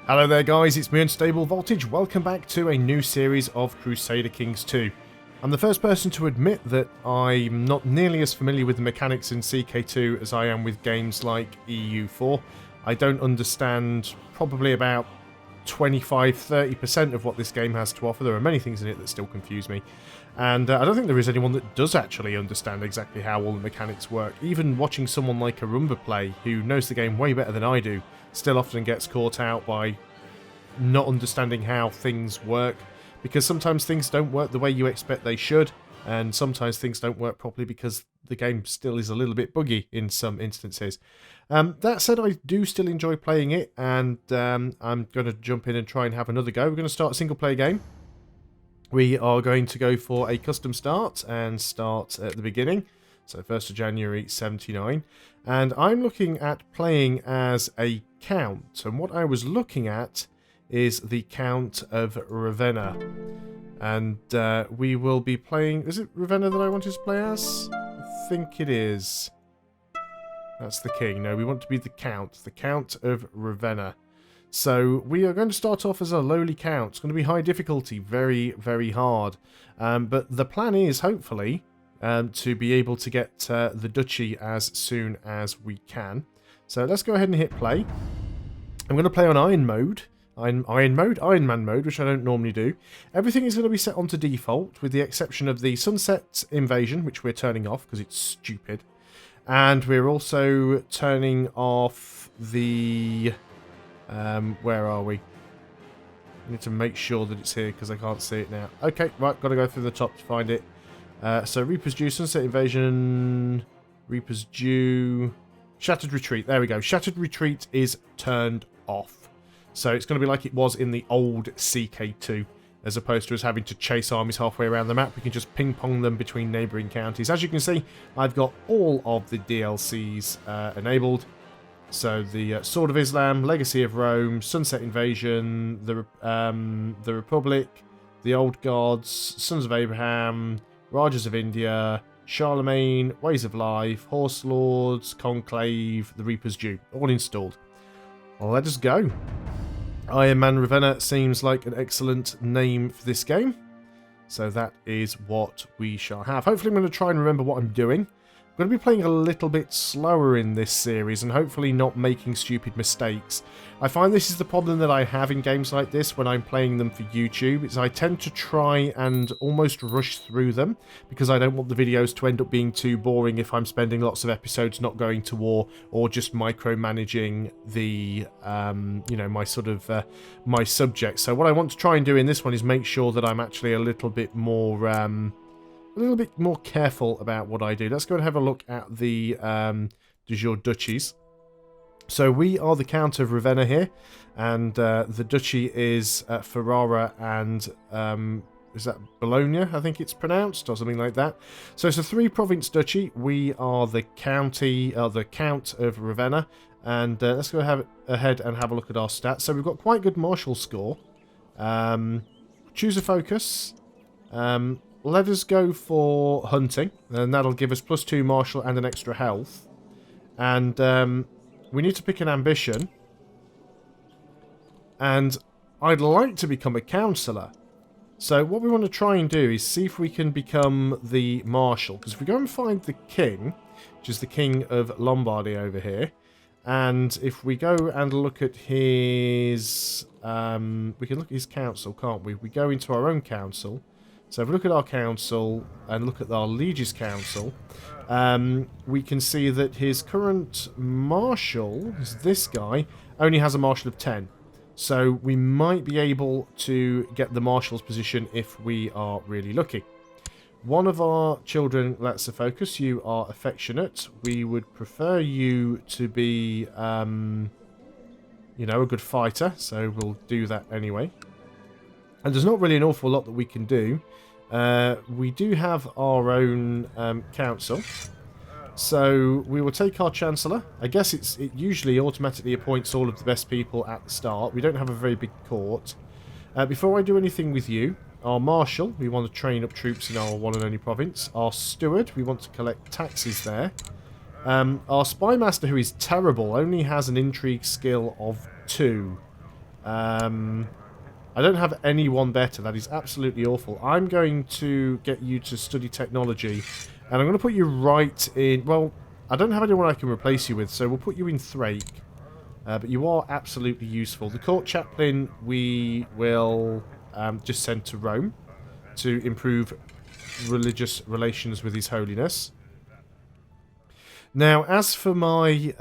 Hello there guys, it's me Unstable Voltage. Welcome back to a new series of Crusader Kings 2. I'm the first person to admit that I'm not nearly as familiar with the mechanics in CK2 as I am with games like EU4. I don't understand probably about 25-30% of what this game has to offer. There are many things in it that still confuse me. And I don't think there is anyone that does actually understand exactly how all the mechanics work. Even watching someone like Arumba play, who knows the game way better than I do, still often gets caught out by not understanding how things work, because sometimes things don't work the way you expect they should, and sometimes things don't work properly because the game still is a little bit buggy in some instances. That said, I do still enjoy playing it, and I'm going to jump in and try and have another go. We're going to start a single player game. We are going to go for a custom start and start at the beginning. So 1st of January 79. And I'm looking at playing as a count. And what I was looking at is the Count of Ravenna. And we will be playing... Is it Ravenna that I wanted to play as? I think it is. That's the king. No, we want to be the Count of Ravenna. So we are going to start off as a lowly count. It's going to be high difficulty, very, very hard. But the plan is, hopefully, to be able to get the duchy as soon as we can. So let's go ahead and hit play. I'm going to play on Iron Man mode, which I don't normally do. Everything is going to be set onto default, with the exception of the sunset invasion, which we're turning off because it's stupid. And we're also turning off the... where are we? I need to make sure that it's here because I can't see it now. Okay, right, got to go through the top to find it. So Reaper's Due, Sunset Invasion, Reaper's Due, Shattered Retreat. There we go. Shattered Retreat is turned off. So it's going to be like it was in the old CK2. As opposed to us having to chase armies halfway around the map, we can just ping-pong them between neighbouring counties. As you can see, I've got all of the DLCs enabled. So the Sword of Islam, Legacy of Rome, Sunset Invasion, the Republic, the Old Gods, Sons of Abraham, Rajas of India, Charlemagne, Ways of Life, Horse Lords, Conclave, the Reaper's Due, all installed. Well, let us go. Ironman Ravenna seems like an excellent name for this game. So that is what we shall have. Hopefully I'm going to try and remember what I'm doing. I'm going to be playing a little bit slower in this series and hopefully not making stupid mistakes. I find this is the problem that I have in games like this when I'm playing them for YouTube, is I tend to try and almost rush through them because I don't want the videos to end up being too boring if I'm spending lots of episodes not going to war or just micromanaging the, you know, my sort of, my subject. So what I want to try and do in this one is make sure that I'm actually a little bit more careful about what I do. Let's go and have a look at the de jure duchies. So we are the Count of Ravenna here, and the duchy is Ferrara and is that Bologna, I think it's pronounced, or something like that. So it's a 3-province duchy. We are the the Count of Ravenna, and let's go ahead and have a look at our stats. So we've got quite good martial score. Choose a focus. Let us go for hunting, and that'll give us +2 martial and an extra health. And we need to pick an ambition. And I'd like to become a councillor. So what we want to try and do is see if we can become the marshal. Because if we go and find the king, which is the king of Lombardy over here, and if we go and look at his... we can look at his council, can't we? We go into our own council. So if we look at our council and look at our liege's council, we can see that his current marshal, this guy, only has a marshal of 10. So we might be able to get the marshal's position if we are really lucky. One of our children lets a focus. You are affectionate. We would prefer you to be, you know, a good fighter. So we'll do that anyway. And there's not really an awful lot that we can do. We do have our own council. So we will take our Chancellor. I guess it usually automatically appoints all of the best people at the start. We don't have a very big court. Before I do anything with you, our Marshal, we want to train up troops in our one and only province. Our Steward, we want to collect taxes there. Our Spy Master, who is terrible, only has an intrigue skill of 2. I don't have anyone better. That is absolutely awful. I'm going to get you to study technology. And I'm going to put you right in... Well, I don't have anyone I can replace you with, so we'll put you in Thrake. But you are absolutely useful. The court chaplain we will just send to Rome to improve religious relations with His Holiness. Now, as for my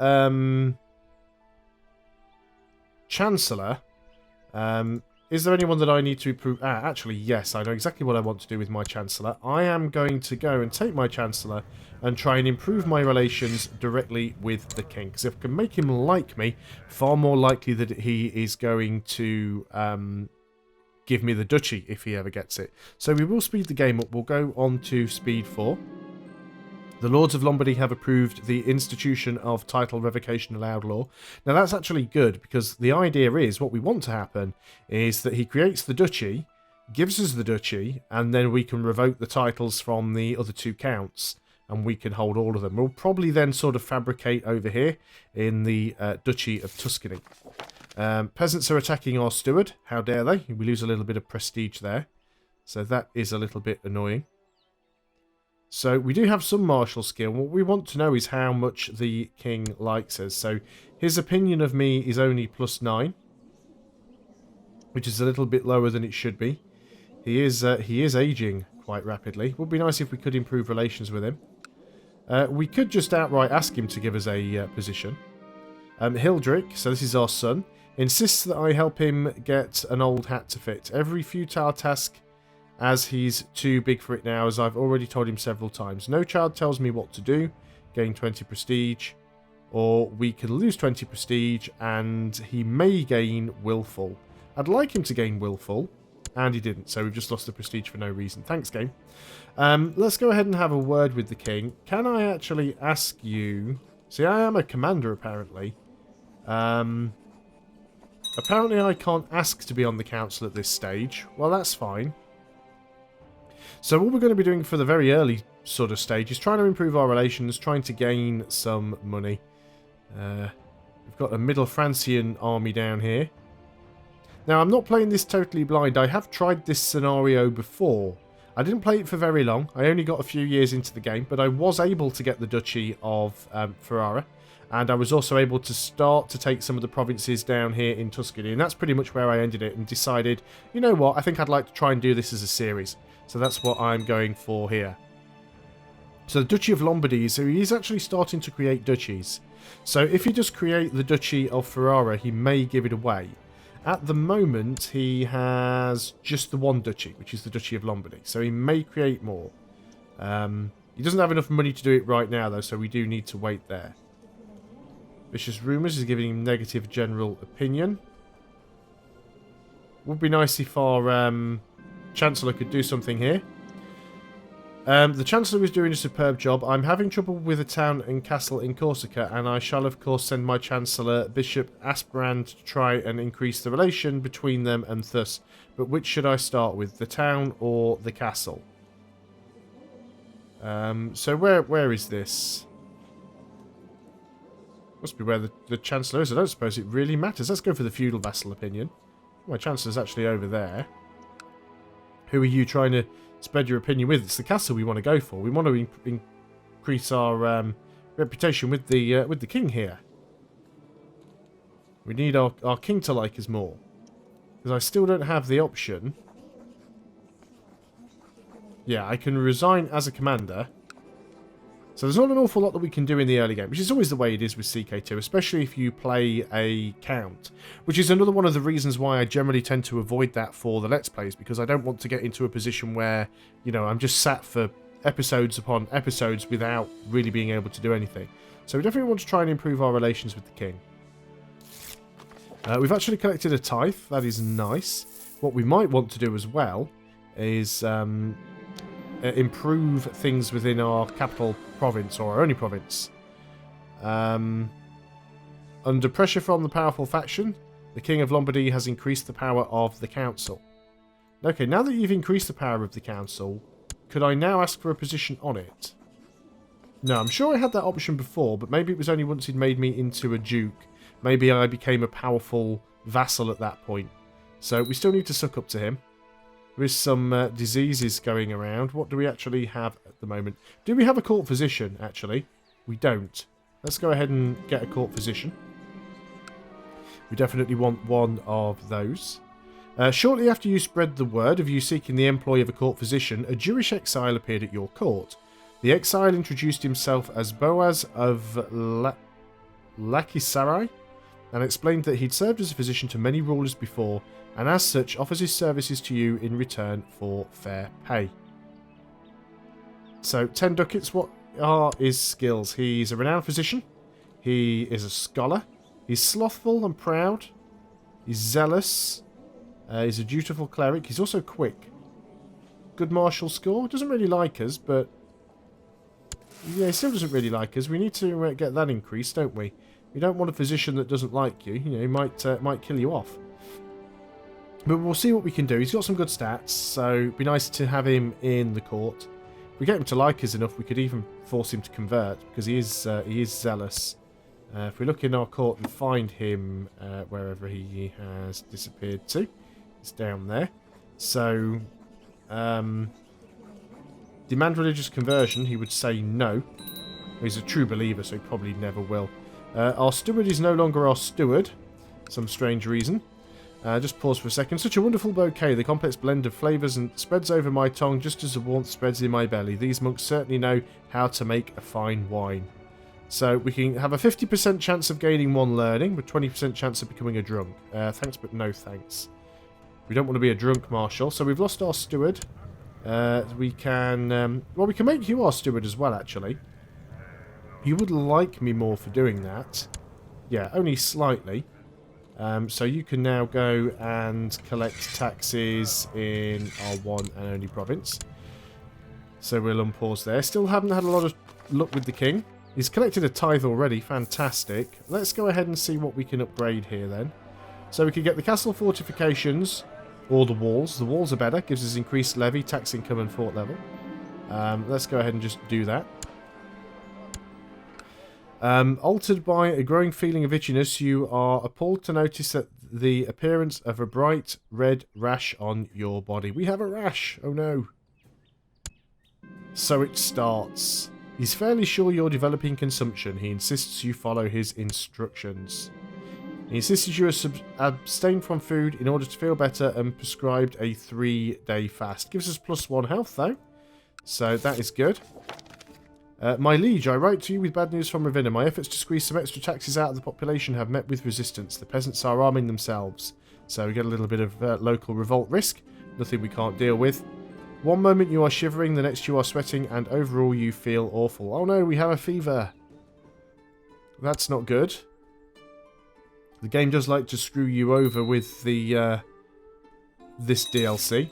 Chancellor, is there anyone that I need to improve? Actually, yes, I know exactly what I want to do with my Chancellor. I am going to go and take my Chancellor and try and improve my relations directly with the King. Because if I can make him like me, far more likely that he is going to give me the duchy if he ever gets it. So we will speed the game up. We'll go on to speed 4. The Lords of Lombardy have approved the institution of title revocation allowed law. Now that's actually good, because the idea is, what we want to happen is that he creates the duchy, gives us the duchy, and then we can revoke the titles from the other 2 counts, and we can hold all of them. We'll probably then sort of fabricate over here in the Duchy of Tuscany. Peasants are attacking our steward. How dare they? We lose a little bit of prestige there. So that is a little bit annoying. So we do have some martial skill. What we want to know is how much the king likes us. So his opinion of me is only +9, which is a little bit lower than it should be. He is aging quite rapidly. Would be nice if we could improve relations with him. We could just outright ask him to give us a position. Hildrick, so this is our son, insists that I help him get an old hat to fit. Every futile task, as he's too big for it now, as I've already told him several times. No child tells me what to do. Gain 20 prestige. Or we can lose 20 prestige and he may gain willful. I'd like him to gain willful, and he didn't, so we've just lost the prestige for no reason. Thanks, game. Let's go ahead and have a word with the king. Can I actually ask you... See, I am a commander, apparently. Apparently I can't ask to be on the council at this stage. Well, that's fine. So what we're going to be doing for the very early sort of stage is trying to improve our relations, trying to gain some money. We've got a Middle Francian army down here. Now, I'm not playing this totally blind. I have tried this scenario before. I didn't play it for very long. I only got a few years into the game, but I was able to get the Duchy of Ferrara. And I was also able to start to take some of the provinces down here in Tuscany. And that's pretty much where I ended it and decided, you know what, I think I'd like to try and do this as a series. So that's what I'm going for here. So the Duchy of Lombardy, so he's actually starting to create duchies. So if he does create the Duchy of Ferrara, he may give it away. At the moment, he has just the one duchy, which is the Duchy of Lombardy. So he may create more. He doesn't have enough money to do it right now, though, so we do need to wait there. Vicious Rumours is giving him negative general opinion. Would be nice if our Chancellor could do something here. The Chancellor is doing a superb job. I'm having trouble with a town and castle in Corsica, and I shall of course send my Chancellor, Bishop Asprand, to try and increase the relation between them and thus. But which should I start with, the town or the castle? So where is this? Must be where the Chancellor is. I don't suppose it really matters. Let's go for the feudal vassal opinion. My Chancellor's actually over there. Who are you trying to spread your opinion with? It's the castle we want to go for. We want to increase our reputation with the king here. We need our king to like us more. Because I still don't have the option. Yeah, I can resign as a commander. So there's not an awful lot that we can do in the early game, which is always the way it is with CK2, especially if you play a count, which is another one of the reasons why I generally tend to avoid that for the Let's Plays, because I don't want to get into a position where, you know, I'm just sat for episodes upon episodes without really being able to do anything. So we definitely want to try and improve our relations with the king. We've actually collected a tithe. That is nice. What we might want to do as well is improve things within our capital province, or our only province. Under pressure from the powerful faction, the King of Lombardy has increased the power of the council. Okay, now that you've increased the power of the council, could I now ask for a position on it? No, I'm sure I had that option before, but maybe it was only once he'd made me into a duke. Maybe I became a powerful vassal at that point. So we still need to suck up to him. There is some diseases going around. What do we actually have at the moment? Do we have a court physician, actually? We don't. Let's go ahead and get a court physician. We definitely want one of those. Shortly after you spread the word of you seeking the employ of a court physician, a Jewish exile appeared at your court. The exile introduced himself as Boaz of Lachisarai and explained that he'd served as a physician to many rulers before, and as such offers his services to you in return for fair pay. So 10 ducats. What are his skills? He's a renowned physician. He is a scholar. He's slothful and proud. He's zealous. He's a dutiful cleric. He's also quick. Good martial score. Doesn't really like us, but yeah, he still doesn't really like us. We need to get that increased, don't we? We don't want a physician that doesn't like you. You know, he might kill you off. But we'll see what we can do. He's got some good stats, so it'd be nice to have him in the court. If we get him to like us enough, we could even force him to convert, because he is zealous. If we look in our court and find him wherever he has disappeared to, it's down there. So, demand religious conversion, he would say no. He's a true believer, so he probably never will. Our steward is no longer our steward, some strange reason. Just pause for a second. Such a wonderful bouquet. The complex blend of flavours and spreads over my tongue just as the warmth spreads in my belly. These monks certainly know how to make a fine wine. So we can have a 50% chance of gaining 1 learning, with 20% chance of becoming a drunk. Thanks, but no thanks. We don't want to be a drunk marshal. So we've lost our steward. We can... well, we can make you our steward as well, actually. You would like me more for doing that. Yeah, only slightly. So you can now go and collect taxes in our one and only province. So we'll unpause there. Still haven't had a lot of luck with the king. He's collected a tithe already. Fantastic. Let's go ahead and see what we can upgrade here then. So we can get the castle fortifications or the walls. The walls are better. Gives us increased levy, tax income and fort level. Let's go ahead and just do that. Altered by a growing feeling of itchiness, you are appalled to notice that the appearance of a bright red rash on your body. We have a rash! Oh no. So it starts. He's fairly sure you're developing consumption. He insists you follow his instructions. He insists you abstain from food in order to feel better and prescribed a 3-day fast. Gives us +1 health though. So that is good. My liege, I write to you with bad news from Ravenna. My efforts to squeeze some extra taxes out of the population have met with resistance. The peasants are arming themselves. So we get a little bit of local revolt risk. Nothing we can't deal with. One moment you are shivering, the next you are sweating, and overall you feel awful. Oh no, we have a fever. That's not good. The game does like to screw you over with the this DLC.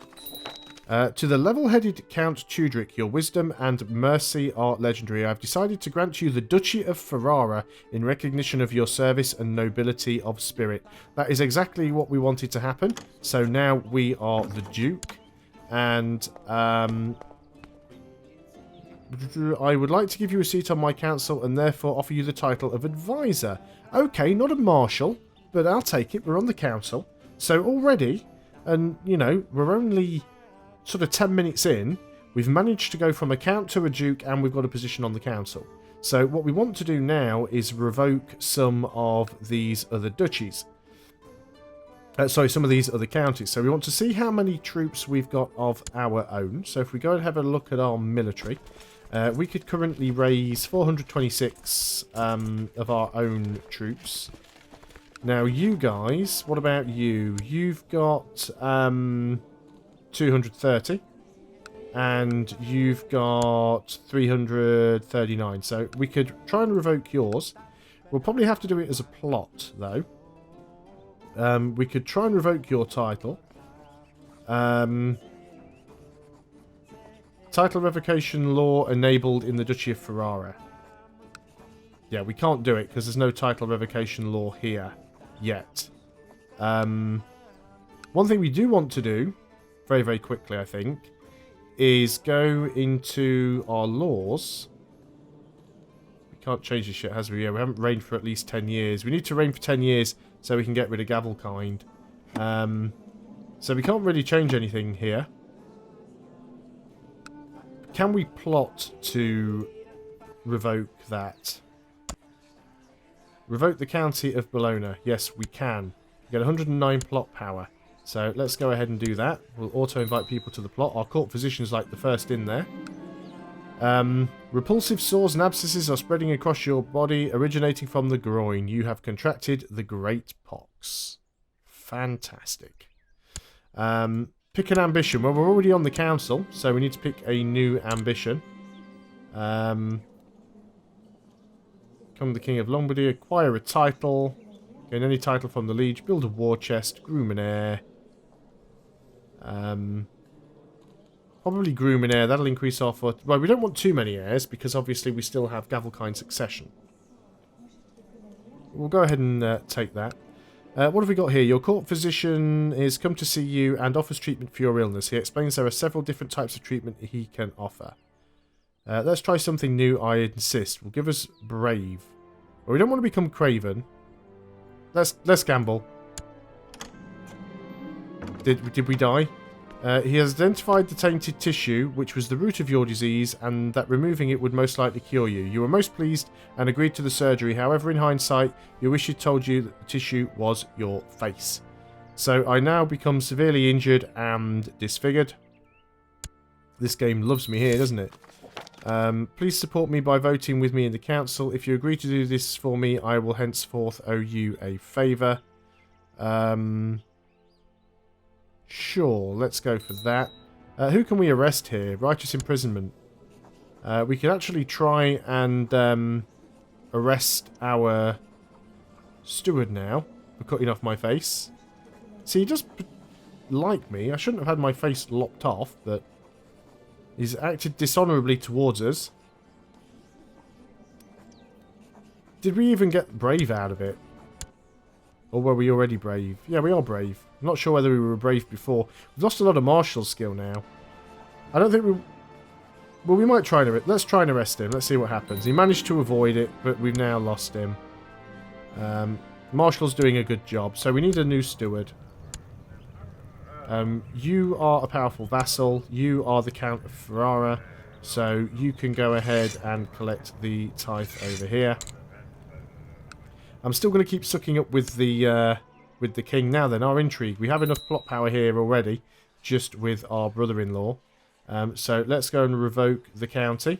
To the level-headed Count Tudrick, your wisdom and mercy are legendary. I have decided to grant you the Duchy of Ferrara in recognition of your service and nobility of spirit. That is exactly what we wanted to happen. So now we are the Duke. And I would like to give you a seat on my council and therefore offer you the title of advisor. Okay, not a marshal, but I'll take it. We're on the council. So already, and you know, we're only sort of 10 minutes in, we've managed to go from a count to a duke and we've got a position on the council. So what we want to do now is revoke some of these other duchies. Some of these other counties. So we want to see how many troops we've got of our own. So if we go and have a look at our military, we could currently raise 426 of our own troops. Now you guys, what about you? You've got 230 and you've got 339, so we could try and revoke yours. We'll probably have to do it as a plot though. We could try and revoke your title. Title revocation law enabled in the Duchy of Ferrara. Yeah, we can't do it because there's no title revocation law here yet. One thing we do want to do very, very quickly, I think, is go into our laws. We can't change this shit, has we? Yeah, we haven't reigned for at least 10 years. We need to reign for 10 years so we can get rid of Gavelkind. So we can't really change anything here. Can we plot to revoke that? Revoke the County of Bologna. Yes, we can. We get 109 plot power. So let's go ahead and do that. We'll auto-invite people to the plot. Our court physician's like the first in there. Repulsive sores and abscesses are spreading across your body, originating from the groin. You have contracted the Great Pox. Fantastic. Pick an ambition. Well, we're already on the council, so we need to pick a new ambition. Become the King of Lombardy. Acquire a title. Gain any title from the liege. Build a war chest. Groom an heir. Probably groom an heir. That'll increase our foot. Well, we don't want too many heirs because obviously we still have Gavelkind succession. We'll go ahead and take that. What have we got here? Your court physician is come to see you and offers treatment for your illness. He explains there are several different types of treatment he can offer. Let's try something new, I insist. We'll give us brave. Well, we don't want to become craven. Let's gamble. Did we die? He has identified the tainted tissue, which was the root of your disease, and that removing it would most likely cure you. You were most pleased and agreed to the surgery. However, in hindsight, your wish had told you that the tissue was your face. So I now become severely injured and disfigured. This game loves me here, doesn't it? Please support me by voting with me in the council. If you agree to do this for me, I will henceforth owe you a favour. Sure, let's go for that. Who can we arrest here? Righteous imprisonment. We could actually try and arrest our steward now for cutting off my face. See, he does like me. I shouldn't have had my face lopped off, but he's acted dishonourably towards us. Did we even get brave out of it? Or were we already brave? Yeah, we are brave. I'm not sure whether we were brave before. We've lost a lot of martial skill now. I don't think we... Well, we might try and... Let's try and arrest him. Let's see what happens. He managed to avoid it, but we've now lost him. Marshal's doing a good job, so we need a new steward. You are a powerful vassal. You are the Count of Ravenna, so you can go ahead and collect the tithe over here. I'm still going to keep sucking up with the king. Now then, our intrigue. We have enough plot power here already, just with our brother-in-law. So let's go and revoke the county.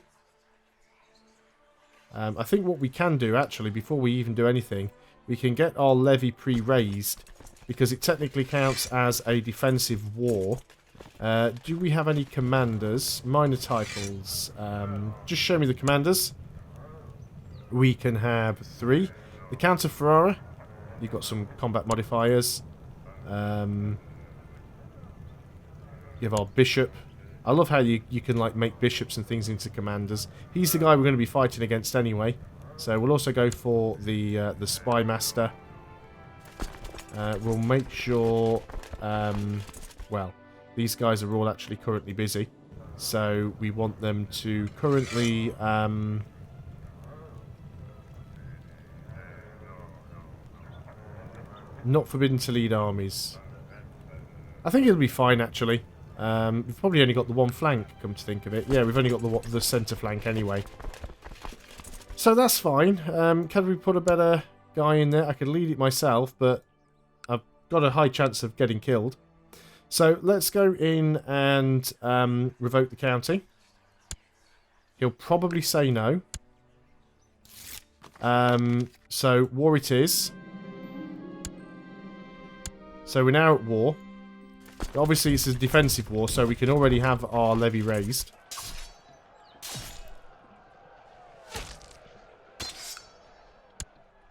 I think what we can do, actually, before we even do anything, we can get our levy pre-raised, because it technically counts as a defensive war. Do we have any commanders? Minor titles. Just show me the commanders. We can have 3. The Count of Ravenna. You've got some combat modifiers. You have our bishop. I love how you can like make bishops and things into commanders. He's the guy we're going to be fighting against anyway. So we'll also go for the spy master. We'll make sure... well, these guys are all actually currently busy. So we want them to currently... not forbidden to lead armies. I think it'll be fine, actually. We've probably only got the one flank, come to think of it. Yeah, we've only got the centre flank anyway. So that's fine. Can we put a better guy in there? I could lead it myself, but I've got a high chance of getting killed. So let's go in and revoke the county. He'll probably say no. So war it is. So we're now at war. Obviously it's a defensive war, so we can already have our levy raised.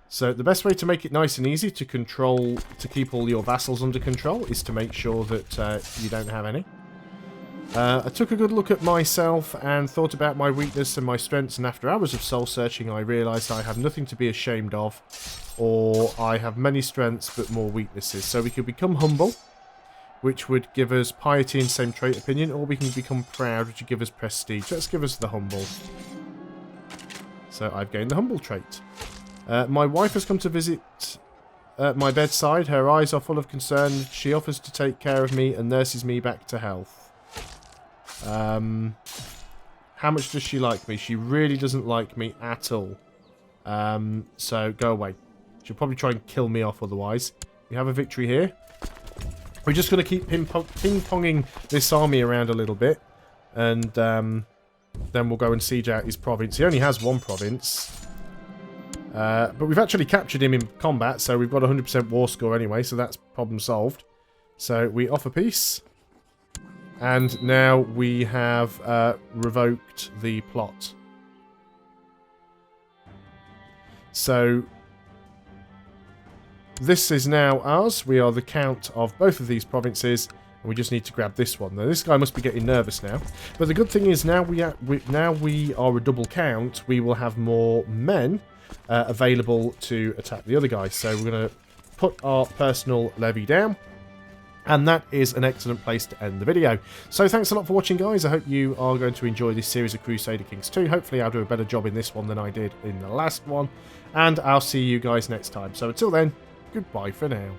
So the best way to make it nice and easy to control, to keep all your vassals under control, is to make sure that you don't have any. I took a good look at myself and thought about my weakness and my strengths, and after hours of soul searching I realised I have nothing to be ashamed of, or I have many strengths but more weaknesses. So we could become humble, which would give us piety and same trait opinion, or we can become proud, which would give us prestige. Let's give us the humble. So I've gained the humble trait. My wife has come to visit at my bedside. Her eyes are full of concern. She offers to take care of me and nurses me back to health. How much does she like me? She really doesn't like me at all. So go away. She'll probably try and kill me off otherwise. We have a victory here. We're just going to keep ping-ponging this army around a little bit. And then we'll go and siege out his province. He only has one province. But we've actually captured him in combat, so we've got a 100% war score anyway, so that's problem solved. So we offer peace. And now we have revoked the plot. So this is now ours. We are the count of both of these provinces, and we just need to grab this one. Now this guy must be getting nervous now. But the good thing is now we are a double count. We will have more men available to attack the other guy. So we're going to put our personal levy down. And that is an excellent place to end the video. So thanks a lot for watching, guys. I hope you are going to enjoy this series of Crusader Kings 2. Hopefully I'll do a better job in this one than I did in the last one. And I'll see you guys next time. So until then, goodbye for now.